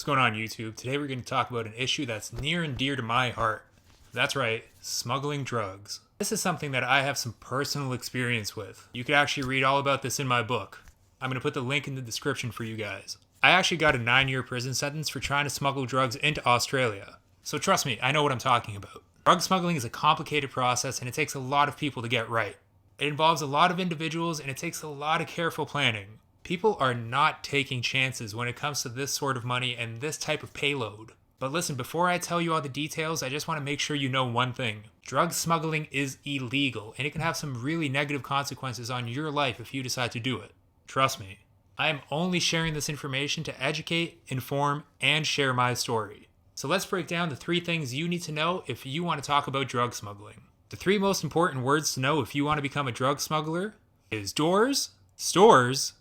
going on YouTube? Today we're going to talk about an issue that's near and dear to my heart. That's right, smuggling drugs. This is something that I have some personal experience with. You could actually read all about this in my book. I'm going to put the link in the description for you guys. I actually got a 9-year prison sentence for trying to smuggle drugs into Australia. So trust me, I know what I'm talking about. Drug smuggling is a complicated process and it takes a lot of people to get right. It involves a lot of individuals and it takes a lot of careful planning. People are not taking chances when it comes to this sort of money and this type of payload. But listen, before I tell you all the details, I just want to make sure you know one thing. Drug smuggling is illegal, and it can have some really negative consequences on your life if you decide to do it. Trust me. I am only sharing this information to educate, inform, and share my story. So let's break down the 3 things you need to know if you want to talk about drug smuggling. The 3 most important words to know if you want to become a drug smuggler is doors, stores,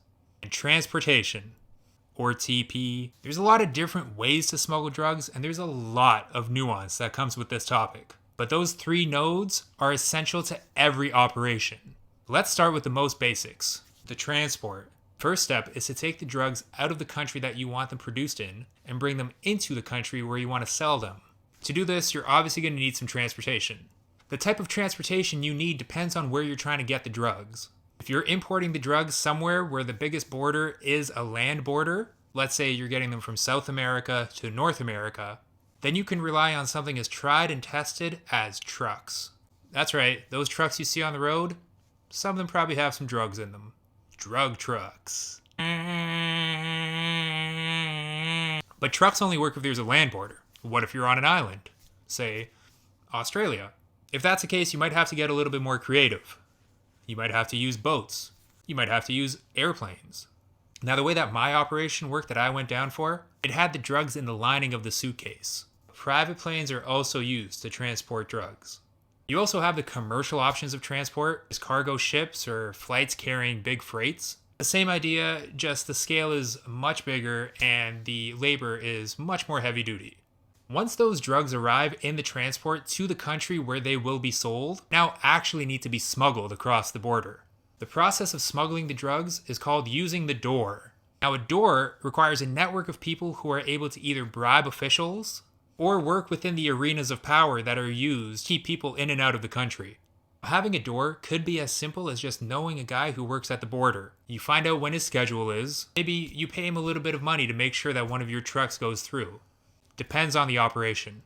and transportation, or TP. There's a lot of different ways to smuggle drugs, and there's a lot of nuance that comes with this topic. But those 3 nodes are essential to every operation. Let's start with the most basics, the transport. First step is to take the drugs out of the country that you want them produced in and bring them into the country where you want to sell them. To do this, you're obviously going to need some transportation. The type of transportation you need depends on where you're trying to get the drugs. If you're importing the drugs somewhere where the biggest border is a land border, let's say you're getting them from South America to North America, then you can rely on something as tried and tested as trucks. That's right, those trucks you see on the road, some of them probably have some drugs in them. Drug trucks. But trucks only work if there's a land border. What if you're on an island? Say, Australia. If that's the case, you might have to get a little bit more creative. You might have to use boats. You might have to use airplanes. Now, the way that my operation worked that I went down for, it had the drugs in the lining of the suitcase. Private planes are also used to transport drugs. You also have the commercial options of transport, as cargo ships or flights carrying big freights. The same idea, just the scale is much bigger and the labor is much more heavy duty. Once those drugs arrive in the transport to the country where they will be sold, now actually need to be smuggled across the border. The process of smuggling the drugs is called using the door. Now, a door requires a network of people who are able to either bribe officials or work within the arenas of power that are used to keep people in and out of the country. Having a door could be as simple as just knowing a guy who works at the border. You find out when his schedule is. Maybe you pay him a little bit of money to make sure that one of your trucks goes through. Depends on the operation.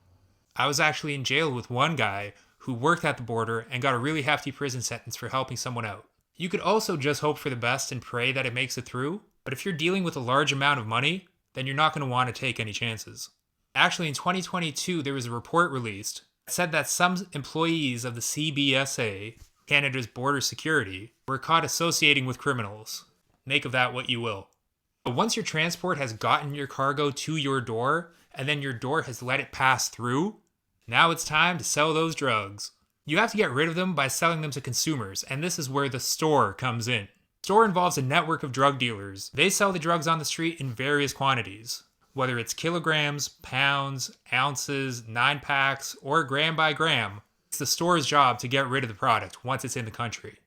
I was actually in jail with one guy who worked at the border and got a really hefty prison sentence for helping someone out. You could also just hope for the best and pray that it makes it through, but if you're dealing with a large amount of money, then you're not going to want to take any chances. Actually, in 2022, there was a report released that said that some employees of the CBSA, Canada's border security, were caught associating with criminals. Make of that what you will. But once your transport has gotten your cargo to your door, and then your door has let it pass through, now it's time to sell those drugs. You have to get rid of them by selling them to consumers, and this is where the store comes in. Store involves a network of drug dealers. They sell the drugs on the street in various quantities, whether it's kilograms, pounds, ounces, 9-packs, or gram by gram. It's the store's job to get rid of the product once it's in the country.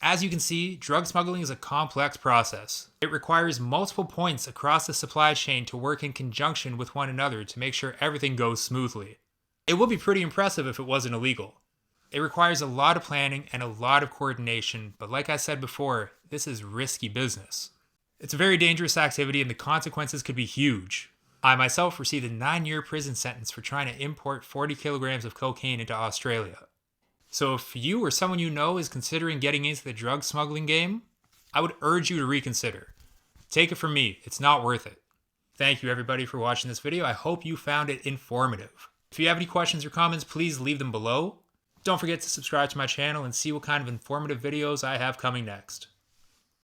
As you can see, drug smuggling is a complex process. It requires multiple points across the supply chain to work in conjunction with one another to make sure everything goes smoothly. It would be pretty impressive if it wasn't illegal. It requires a lot of planning and a lot of coordination, but like I said before, this is risky business. It's a very dangerous activity and the consequences could be huge. I myself received a 9-year prison sentence for trying to import 40 kilograms of cocaine into Australia. So if you or someone you know is considering getting into the drug smuggling game, I would urge you to reconsider. Take it from me, it's not worth it. Thank you everybody for watching this video. I hope you found it informative. If you have any questions or comments, please leave them below. Don't forget to subscribe to my channel and see what kind of informative videos I have coming next.